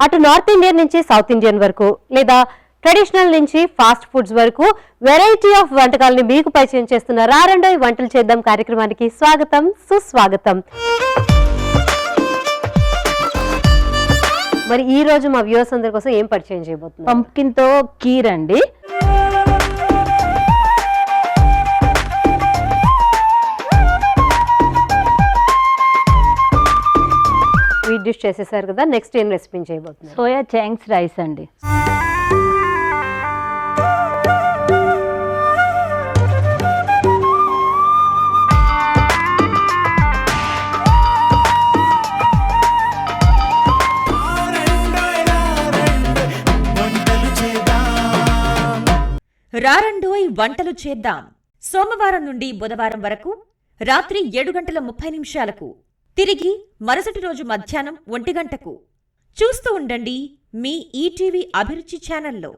అటు north Indian నుంచి south Indian వరకు లేదా ట్రెడిషనల్ నుంచి ఫాస్ట్ ఫుడ్స్ వరకు వెరైటీ ఆఫ్ వంటకాలని మీకు పరిచయం చేస్తున్న రారండోయ్ వంటలు చేద్దాం కార్యక్రమానికి స్వాగతం, సుస్వాగతం. మరి ఈ రోజు మా వ్యూవర్స్ అందరి కోసం ఏం పరిచయం చేయబోతున్నాం? పంప్కిన్ తో కీర్ అండి. స్వీట్ డిష్ చేసేసారు కదా, నెక్స్ట్ ఏం రెసిపీ చేయబోతున్నారు? సోయా చాంగ్స్ రైస్ అండి. రారండోయ్ వంటలు చేద్దాం. సోమవారం నుండి బుధవారం వరకు రాత్రి 7:30 తిరిగి మరుసటి రోజు మధ్యాహ్నం 1 గంటకు చూస్తూ ఉండండి మీ ఈటీవీ అభిరుచి ఛానల్లో.